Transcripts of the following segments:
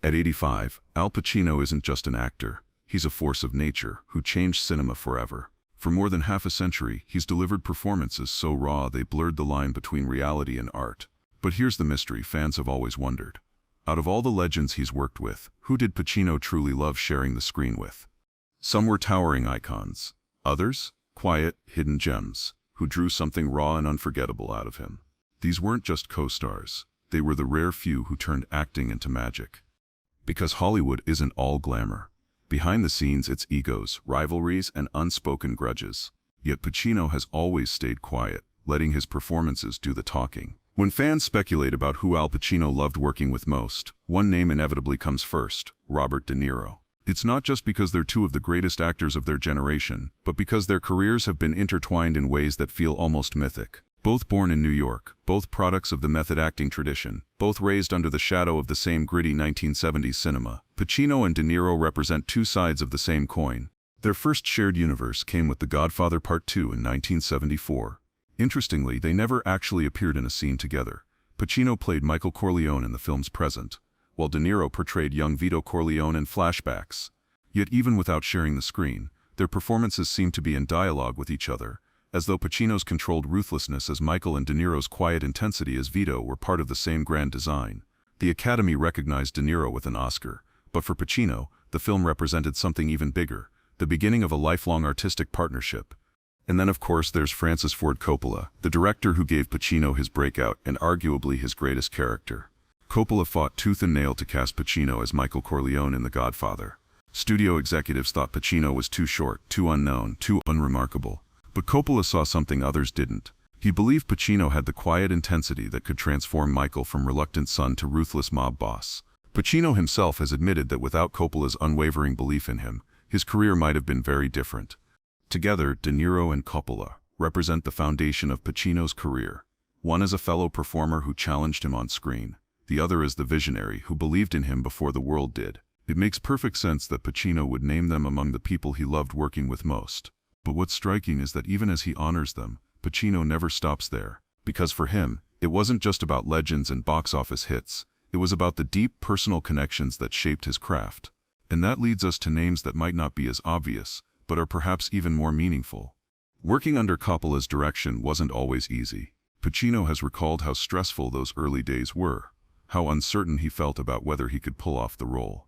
At 85, Al Pacino isn't just an actor. He's a force of nature who changed cinema forever. For more than half a century, he's delivered performances so raw they blurred the line between reality and art. But here's the mystery fans have always wondered. Out of all the legends he's worked with, who did Pacino truly love sharing the screen with? Some were towering icons. Others, quiet, hidden gems, who drew something raw and unforgettable out of him. These weren't just co-stars. They were the rare few who turned acting into magic. Because Hollywood isn't all glamour. Behind the scenes, it's egos, rivalries, and unspoken grudges. Yet Pacino has always stayed quiet, letting his performances do the talking. When fans speculate about who Al Pacino loved working with most, one name inevitably comes first: Robert De Niro. It's not just because they're two of the greatest actors of their generation, but because their careers have been intertwined in ways that feel almost mythic. Both born in New York, both products of the method acting tradition, both raised under the shadow of the same gritty 1970s cinema, Pacino and De Niro represent two sides of the same coin. Their first shared universe came with The Godfather Part II in 1974. Interestingly, they never actually appeared in a scene together. Pacino played Michael Corleone in the film's present, while De Niro portrayed young Vito Corleone in flashbacks. Yet even without sharing the screen, their performances seemed to be in dialogue with each other, as though Pacino's controlled ruthlessness as Michael and De Niro's quiet intensity as Vito were part of the same grand design. The Academy recognized De Niro with an Oscar, but for Pacino, the film represented something even bigger, the beginning of a lifelong artistic partnership. And then of course there's Francis Ford Coppola, the director who gave Pacino his breakout and arguably his greatest character. Coppola fought tooth and nail to cast Pacino as Michael Corleone in The Godfather. Studio executives thought Pacino was too short, too unknown, too unremarkable. But Coppola saw something others didn't. He believed Pacino had the quiet intensity that could transform Michael from reluctant son to ruthless mob boss. Pacino himself has admitted that without Coppola's unwavering belief in him, his career might have been very different. Together, De Niro and Coppola represent the foundation of Pacino's career. One as a fellow performer who challenged him on screen. The other as the visionary who believed in him before the world did. It makes perfect sense that Pacino would name them among the people he loved working with most. But what's striking is that even as he honors them, Pacino never stops there. Because for him, it wasn't just about legends and box office hits. It was about the deep personal connections that shaped his craft. And that leads us to names that might not be as obvious, but are perhaps even more meaningful. Working under Coppola's direction wasn't always easy. Pacino has recalled how stressful those early days were, how uncertain he felt about whether he could pull off the role.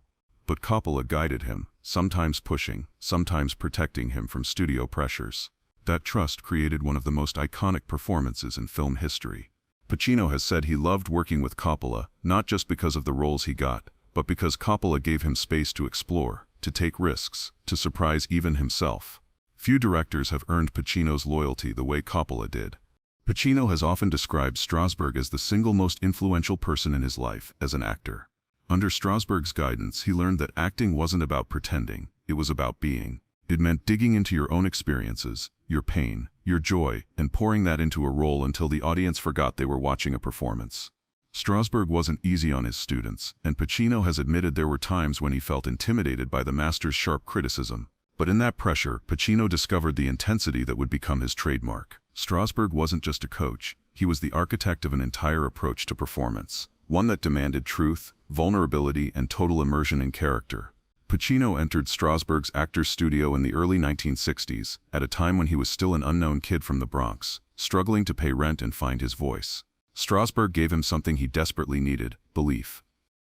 But Coppola guided him, sometimes pushing, sometimes protecting him from studio pressures. That trust created one of the most iconic performances in film history. Pacino has said he loved working with Coppola, not just because of the roles he got, but because Coppola gave him space to explore, to take risks, to surprise even himself. Few directors have earned Pacino's loyalty the way Coppola did. Pacino has often described Strasberg as the single most influential person in his life as an actor. Under Strasberg's guidance, he learned that acting wasn't about pretending, it was about being. It meant digging into your own experiences, your pain, your joy, and pouring that into a role until the audience forgot they were watching a performance. Strasberg wasn't easy on his students, and Pacino has admitted there were times when he felt intimidated by the master's sharp criticism. But in that pressure, Pacino discovered the intensity that would become his trademark. Strasberg wasn't just a coach, he was the architect of an entire approach to performance. One that demanded truth, vulnerability, and total immersion in character. Pacino entered Strasberg's actor's studio in the early 1960s, at a time when he was still an unknown kid from the Bronx, struggling to pay rent and find his voice. Strasberg gave him something he desperately needed: belief.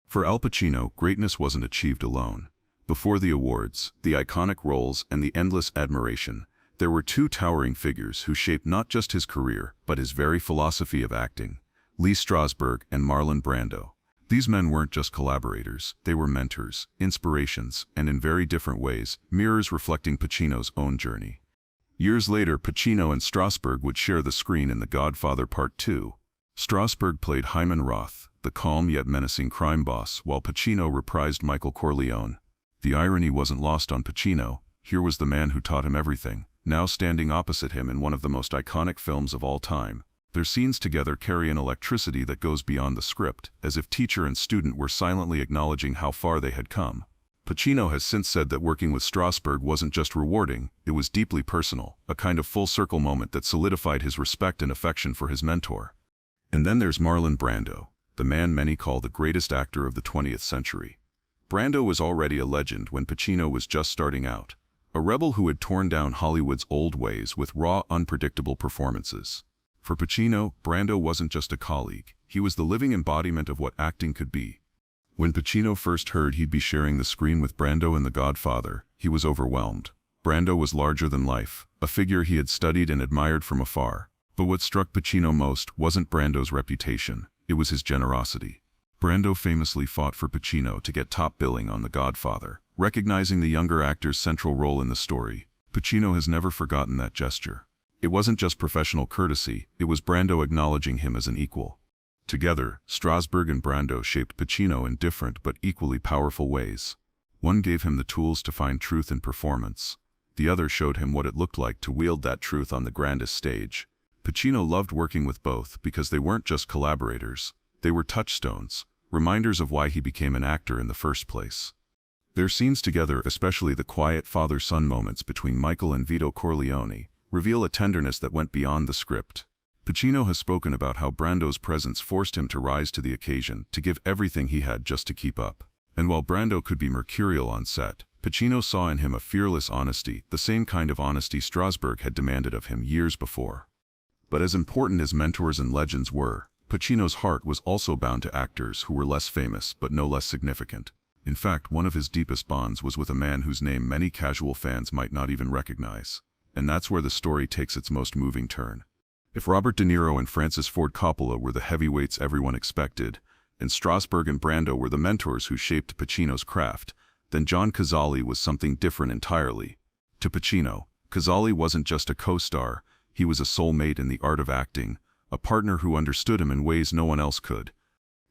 For Al Pacino, greatness wasn't achieved alone. Before the awards, the iconic roles, and the endless admiration, there were two towering figures who shaped not just his career, but his very philosophy of acting: Lee Strasberg and Marlon Brando. These men weren't just collaborators, they were mentors, inspirations, and in very different ways, mirrors reflecting Pacino's own journey. Years later, Pacino and Strasberg would share the screen in The Godfather Part II. Strasberg played Hyman Roth, the calm yet menacing crime boss, while Pacino reprised Michael Corleone. The irony wasn't lost on Pacino. Here was the man who taught him everything, now standing opposite him in one of the most iconic films of all time. Their scenes together carry an electricity that goes beyond the script, as if teacher and student were silently acknowledging how far they had come. Pacino has since said that working with Strasberg wasn't just rewarding, it was deeply personal, a kind of full-circle moment that solidified his respect and affection for his mentor. And then there's Marlon Brando, the man many call the greatest actor of the 20th century. Brando was already a legend when Pacino was just starting out. A rebel who had torn down Hollywood's old ways with raw, unpredictable performances. For Pacino, Brando wasn't just a colleague. He was the living embodiment of what acting could be. When Pacino first heard he'd be sharing the screen with Brando in The Godfather, he was overwhelmed. Brando was larger than life, a figure he had studied and admired from afar. But what struck Pacino most wasn't Brando's reputation, it was his generosity. Brando famously fought for Pacino to get top billing on The Godfather, recognizing the younger actor's central role in the story. Pacino has never forgotten that gesture. It wasn't just professional courtesy, it was Brando acknowledging him as an equal. Together, Strasberg and Brando shaped Pacino in different but equally powerful ways. One gave him the tools to find truth in performance. The other showed him what it looked like to wield that truth on the grandest stage. Pacino loved working with both because they weren't just collaborators. They were touchstones, reminders of why he became an actor in the first place. Their scenes together, especially the quiet father-son moments between Michael and Vito Corleone, reveal a tenderness that went beyond the script. Pacino has spoken about how Brando's presence forced him to rise to the occasion, to give everything he had just to keep up. And while Brando could be mercurial on set, Pacino saw in him a fearless honesty, the same kind of honesty Strasberg had demanded of him years before. But as important as mentors and legends were, Pacino's heart was also bound to actors who were less famous but no less significant. In fact, one of his deepest bonds was with a man whose name many casual fans might not even recognize. And that's where the story takes its most moving turn. If Robert De Niro and Francis Ford Coppola were the heavyweights everyone expected, and Strasberg and Brando were the mentors who shaped Pacino's craft, then John Cazale was something different entirely. To Pacino, Cazale wasn't just a co-star, he was a soulmate in the art of acting, a partner who understood him in ways no one else could.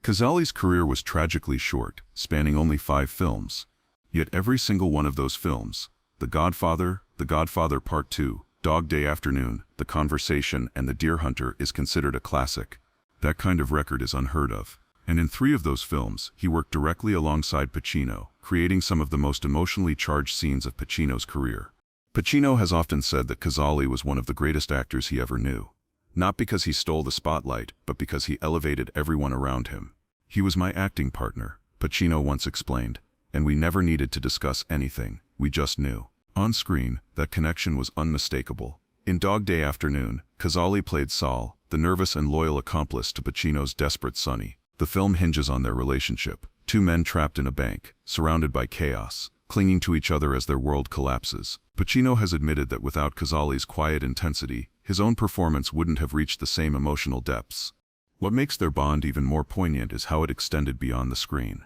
Cazale's career was tragically short, spanning only 5 films. Yet every single one of those films, The Godfather Part 2, Dog Day Afternoon, The Conversation, and The Deer Hunter, is considered a classic. That kind of record is unheard of. And in 3 of those films, he worked directly alongside Pacino, creating some of the most emotionally charged scenes of Pacino's career. Pacino has often said that Cazale was one of the greatest actors he ever knew. Not because he stole the spotlight, but because he elevated everyone around him. He was my acting partner, Pacino once explained, and we never needed to discuss anything, we just knew. On screen, that connection was unmistakable. In Dog Day Afternoon, Cazale played Sal, the nervous and loyal accomplice to Pacino's desperate Sonny. The film hinges on their relationship, 2 men trapped in a bank, surrounded by chaos, clinging to each other as their world collapses. Pacino has admitted that without Cazale's quiet intensity, his own performance wouldn't have reached the same emotional depths. What makes their bond even more poignant is how it extended beyond the screen.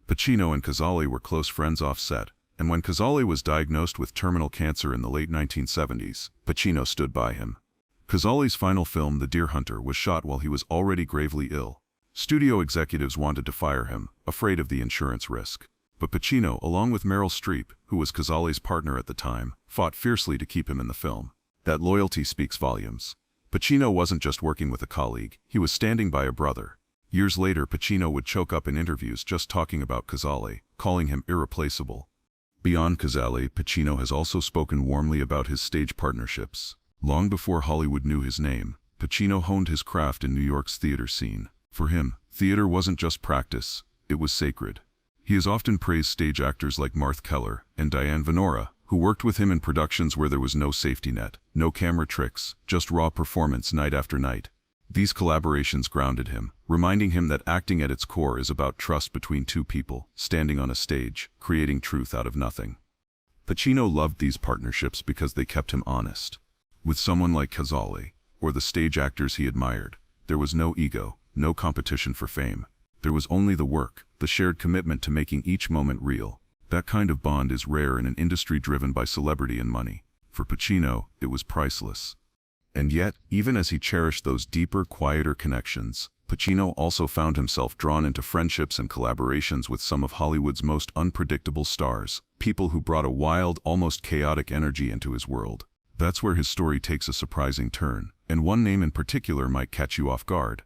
Pacino and Cazale were close friends off set, and when Cazale was diagnosed with terminal cancer in the late 1970s, Pacino stood by him. Cazale's final film, The Deer Hunter, was shot while he was already gravely ill. Studio executives wanted to fire him, afraid of the insurance risk. But Pacino, along with Meryl Streep, who was Cazale's partner at the time, fought fiercely to keep him in the film. That loyalty speaks volumes. Pacino wasn't just working with a colleague, he was standing by a brother. Years later, Pacino would choke up in interviews just talking about Cazale, calling him irreplaceable. Beyond Cazale, Pacino has also spoken warmly about his stage partnerships. Long before Hollywood knew his name, Pacino honed his craft in New York's theater scene. For him, theater wasn't just practice, it was sacred. He has often praised stage actors like Martha Keller and Diane Venora, who worked with him in productions where there was no safety net, no camera tricks, just raw performance night after night. These collaborations grounded him, reminding him that acting at its core is about trust between 2 people, standing on a stage, creating truth out of nothing. Pacino loved these partnerships because they kept him honest. With someone like Cazale, or the stage actors he admired, there was no ego, no competition for fame. There was only the work, the shared commitment to making each moment real. That kind of bond is rare in an industry driven by celebrity and money. For Pacino, it was priceless. And yet, even as he cherished those deeper, quieter connections, Pacino also found himself drawn into friendships and collaborations with some of Hollywood's most unpredictable stars, people who brought a wild, almost chaotic energy into his world. That's where his story takes a surprising turn, and one name in particular might catch you off guard.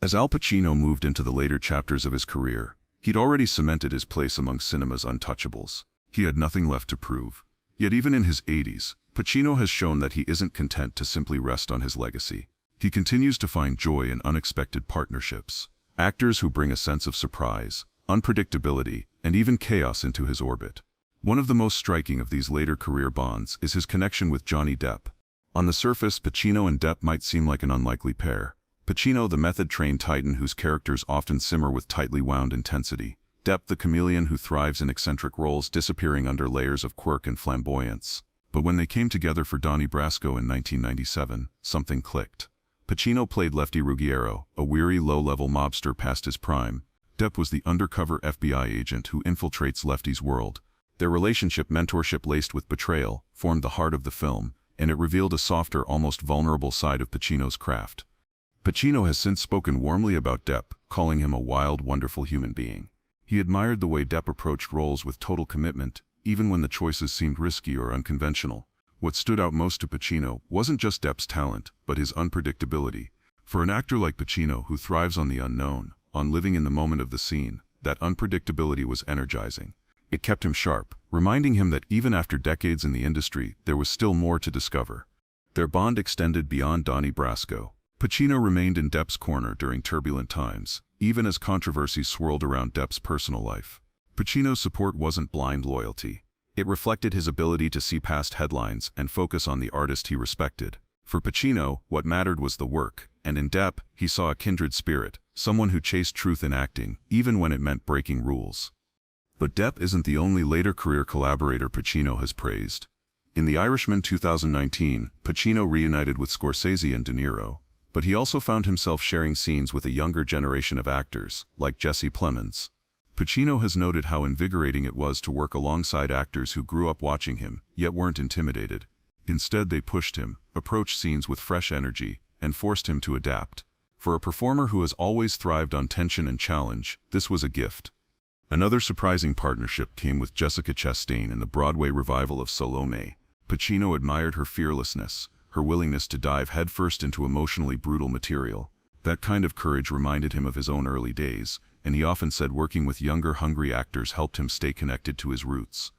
As Al Pacino moved into the later chapters of his career, he'd already cemented his place among cinema's untouchables. He had nothing left to prove. Yet even in his 80s, Pacino has shown that he isn't content to simply rest on his legacy. He continues to find joy in unexpected partnerships. Actors who bring a sense of surprise, unpredictability, and even chaos into his orbit. One of the most striking of these later career bonds is his connection with Johnny Depp. On the surface, Pacino and Depp might seem like an unlikely pair. Pacino, the method-trained titan whose characters often simmer with tightly wound intensity. Depp, the chameleon who thrives in eccentric roles, disappearing under layers of quirk and flamboyance. But when they came together for Donnie Brasco in 1997, something clicked. Pacino played Lefty Ruggiero, a weary, low-level mobster past his prime. Depp was the undercover FBI agent who infiltrates Lefty's world. Their relationship, mentorship laced with betrayal, formed the heart of the film, and it revealed a softer, almost vulnerable side of Pacino's craft. Pacino has since spoken warmly about Depp, calling him a wild, wonderful human being. He admired the way Depp approached roles with total commitment, even when the choices seemed risky or unconventional. What stood out most to Pacino wasn't just Depp's talent, but his unpredictability. For an actor like Pacino, who thrives on the unknown, on living in the moment of the scene, that unpredictability was energizing. It kept him sharp, reminding him that even after decades in the industry, there was still more to discover. Their bond extended beyond Donnie Brasco. Pacino remained in Depp's corner during turbulent times, even as controversies swirled around Depp's personal life. Pacino's support wasn't blind loyalty. It reflected his ability to see past headlines and focus on the artist he respected. For Pacino, what mattered was the work, and in Depp, he saw a kindred spirit, someone who chased truth in acting, even when it meant breaking rules. But Depp isn't the only later career collaborator Pacino has praised. In The Irishman 2019, Pacino reunited with Scorsese and De Niro, but he also found himself sharing scenes with a younger generation of actors, like Jesse Plemons. Pacino has noted how invigorating it was to work alongside actors who grew up watching him, yet weren't intimidated. Instead, they pushed him, approached scenes with fresh energy, and forced him to adapt. For a performer who has always thrived on tension and challenge, this was a gift. Another surprising partnership came with Jessica Chastain in the Broadway revival of Salome. Pacino admired her fearlessness, her willingness to dive headfirst into emotionally brutal material. That kind of courage reminded him of his own early days, and he often said working with younger, hungry actors helped him stay connected to his roots.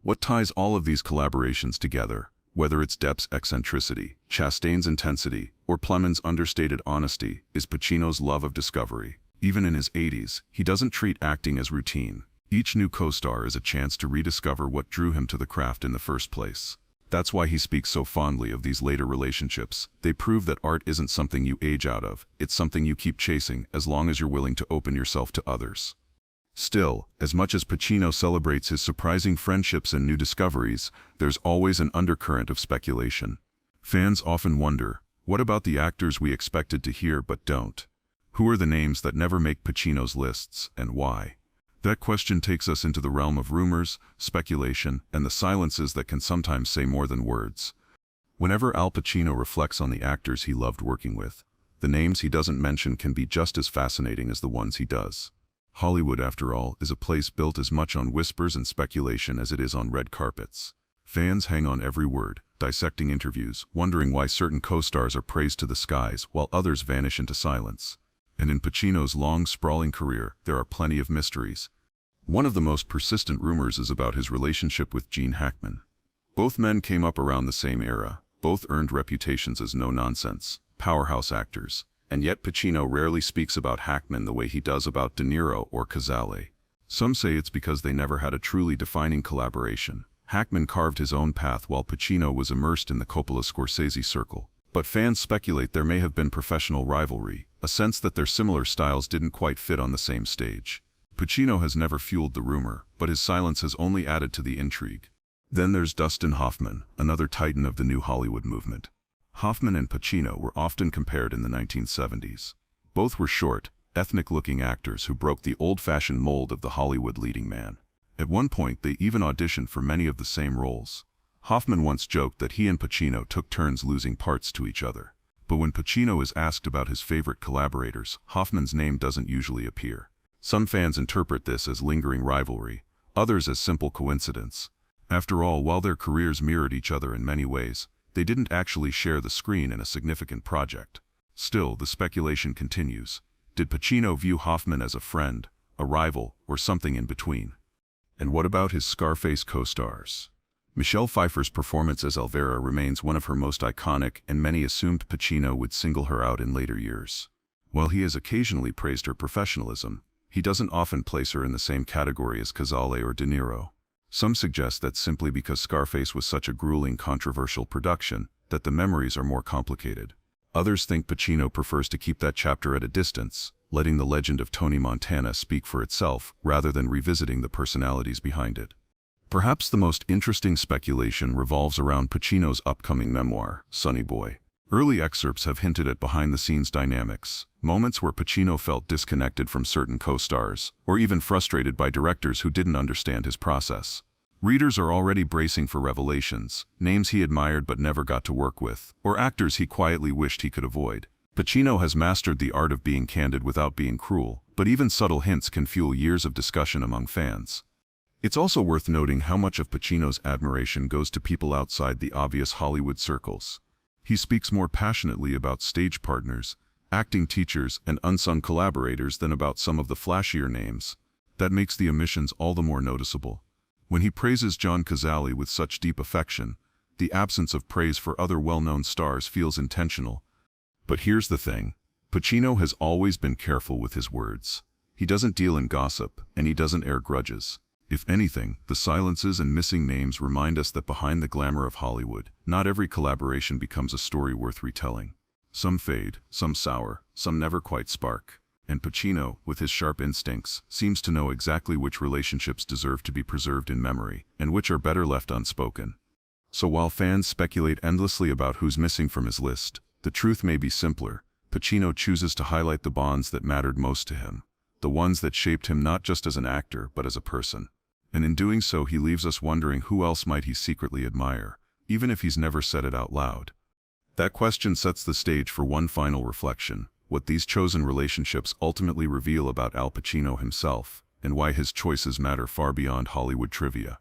What ties all of these collaborations together, whether it's Depp's eccentricity, Chastain's intensity, or Plemons' understated honesty, is Pacino's love of discovery. Even in his 80s, he doesn't treat acting as routine. Each new co-star is a chance to rediscover what drew him to the craft in the first place. That's why he speaks so fondly of these later relationships. They prove that art isn't something you age out of, it's something you keep chasing as long as you're willing to open yourself to others. Still, as much as Pacino celebrates his surprising friendships and new discoveries, there's always an undercurrent of speculation. Fans often wonder, what about the actors we expected to hear but don't? Who are the names that never make Pacino's lists, and why? That question takes us into the realm of rumors, speculation, and the silences that can sometimes say more than words. Whenever Al Pacino reflects on the actors he loved working with, the names he doesn't mention can be just as fascinating as the ones he does. Hollywood, after all, is a place built as much on whispers and speculation as it is on red carpets. Fans hang on every word, dissecting interviews, wondering why certain co-stars are praised to the skies while others vanish into silence. And in Pacino's long, sprawling career, there are plenty of mysteries. One of the most persistent rumors is about his relationship with Gene Hackman. Both men came up around the same era, both earned reputations as no-nonsense, powerhouse actors, and yet Pacino rarely speaks about Hackman the way he does about De Niro or Cazale. Some say it's because they never had a truly defining collaboration. Hackman carved his own path while Pacino was immersed in the Coppola-Scorsese circle. But fans speculate there may have been professional rivalry, a sense that their similar styles didn't quite fit on the same stage. Pacino has never fueled the rumor, but his silence has only added to the intrigue. Then there's Dustin Hoffman, another titan of the new Hollywood movement. Hoffman and Pacino were often compared in the 1970s. Both were short, ethnic-looking actors who broke the old-fashioned mold of the Hollywood leading man. At one point, they even auditioned for many of the same roles. Hoffman once joked that he and Pacino took turns losing parts to each other. But when Pacino is asked about his favorite collaborators, Hoffman's name doesn't usually appear. Some fans interpret this as lingering rivalry, others as simple coincidence. After all, while their careers mirrored each other in many ways, they didn't actually share the screen in a significant project. Still, the speculation continues. Did Pacino view Hoffman as a friend, a rival, or something in between? And what about his Scarface co-stars? Michelle Pfeiffer's performance as Elvira remains one of her most iconic, and many assumed Pacino would single her out in later years. While he has occasionally praised her professionalism, He doesn't often place her in the same category as Cazale or De Niro. Some suggest that simply because Scarface was such a grueling, controversial production, that the memories are more complicated. Others think Pacino prefers to keep that chapter at a distance, letting the legend of Tony Montana speak for itself rather than revisiting the personalities behind it. Perhaps the most interesting speculation revolves around Pacino's upcoming memoir, Sonny Boy. Early excerpts have hinted at behind-the-scenes dynamics, moments where Pacino felt disconnected from certain co-stars, or even frustrated by directors who didn't understand his process. Readers are already bracing for revelations, names he admired but never got to work with, or actors he quietly wished he could avoid. Pacino has mastered the art of being candid without being cruel, but even subtle hints can fuel years of discussion among fans. It's also worth noting how much of Pacino's admiration goes to people outside the obvious Hollywood circles. He speaks more passionately about stage partners, acting teachers, and unsung collaborators than about some of the flashier names. That makes the omissions all the more noticeable. When he praises John Cazale with such deep affection, the absence of praise for other well-known stars feels intentional. But here's the thing. Pacino has always been careful with his words. He doesn't deal in gossip, and he doesn't air grudges. If anything, the silences and missing names remind us that behind the glamour of Hollywood, not every collaboration becomes a story worth retelling. Some fade, some sour, some never quite spark. And Pacino, with his sharp instincts, seems to know exactly which relationships deserve to be preserved in memory, and which are better left unspoken. So while fans speculate endlessly about who's missing from his list, the truth may be simpler. Pacino chooses to highlight the bonds that mattered most to him, the ones that shaped him not just as an actor, but as a person. And in doing so, he leaves us wondering who else might he secretly admire, even if he's never said it out loud. That question sets the stage for one final reflection: what these chosen relationships ultimately reveal about Al Pacino himself, and why his choices matter far beyond Hollywood trivia.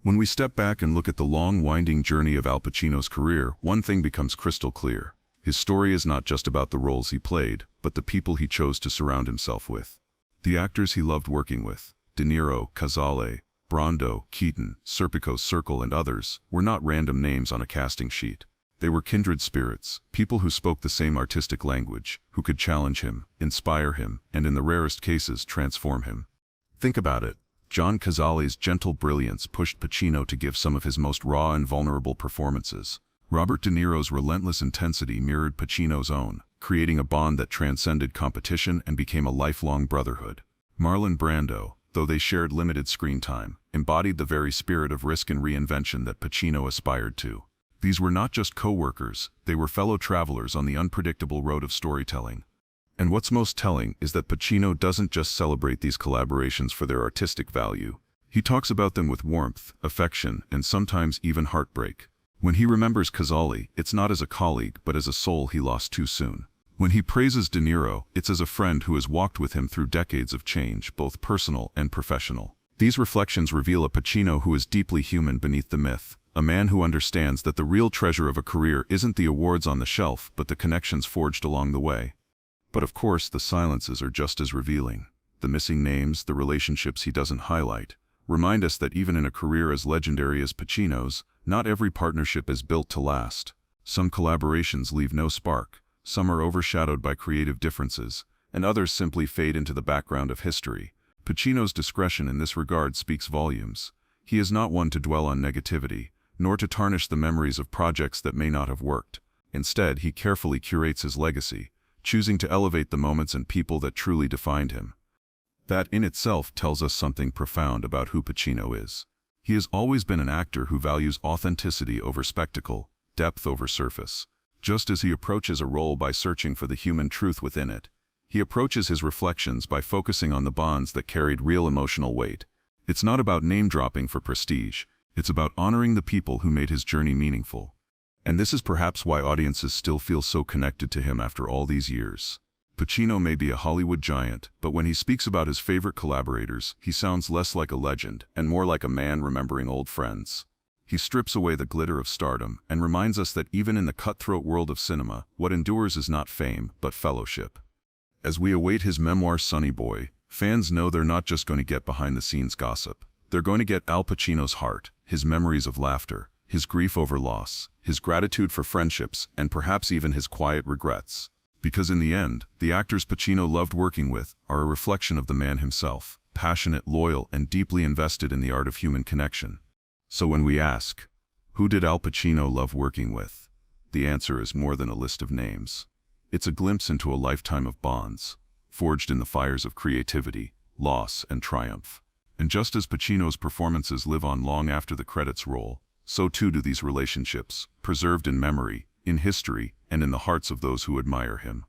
When we step back and look at the long, winding journey of Al Pacino's career, one thing becomes crystal clear. His story is not just about the roles he played, but the people he chose to surround himself with. The actors he loved working with, De Niro, Cazale, Brando, Keaton, Serpico's Circle, and others, were not random names on a casting sheet. They were kindred spirits, people who spoke the same artistic language, who could challenge him, inspire him, and in the rarest cases, transform him. Think about it. John Cazale's gentle brilliance pushed Pacino to give some of his most raw and vulnerable performances. Robert De Niro's relentless intensity mirrored Pacino's own, creating a bond that transcended competition and became a lifelong brotherhood. Marlon Brando, though they shared limited screen time, embodied the very spirit of risk and reinvention that Pacino aspired to. These were not just co-workers, they were fellow travelers on the unpredictable road of storytelling. And what's most telling is that Pacino doesn't just celebrate these collaborations for their artistic value. He talks about them with warmth, affection, and sometimes even heartbreak. When he remembers Cazale, it's not as a colleague, but as a soul he lost too soon. When he praises De Niro, it's as a friend who has walked with him through decades of change, both personal and professional. These reflections reveal a Pacino who is deeply human beneath the myth, a man who understands that the real treasure of a career isn't the awards on the shelf, but the connections forged along the way. But of course, the silences are just as revealing. The missing names, the relationships he doesn't highlight, remind us that even in a career as legendary as Pacino's, not every partnership is built to last. Some collaborations leave no spark, some are overshadowed by creative differences, and others simply fade into the background of history. Pacino's discretion in this regard speaks volumes. He is not one to dwell on negativity, nor to tarnish the memories of projects that may not have worked. Instead, he carefully curates his legacy, choosing to elevate the moments and people that truly defined him. That in itself tells us something profound about who Pacino is. He has always been an actor who values authenticity over spectacle, depth over surface. Just as he approaches a role by searching for the human truth within it, he approaches his reflections by focusing on the bonds that carried real emotional weight. It's not about name-dropping for prestige, it's about honoring the people who made his journey meaningful. And this is perhaps why audiences still feel so connected to him after all these years. Pacino may be a Hollywood giant, but when he speaks about his favorite collaborators, he sounds less like a legend and more like a man remembering old friends. He strips away the glitter of stardom and reminds us that even in the cutthroat world of cinema, what endures is not fame, but fellowship. As we await his memoir Sonny Boy, fans know they're not just going to get behind-the-scenes gossip. They're going to get Al Pacino's heart, his memories of laughter, his grief over loss, his gratitude for friendships, and perhaps even his quiet regrets. Because in the end, the actors Pacino loved working with are a reflection of the man himself, passionate, loyal, and deeply invested in the art of human connection. So when we ask, who did Al Pacino love working with? The answer is more than a list of names. It's a glimpse into a lifetime of bonds, forged in the fires of creativity, loss, and triumph. And just as Pacino's performances live on long after the credits roll, so too do these relationships, preserved in memory, in history, and in the hearts of those who admire him.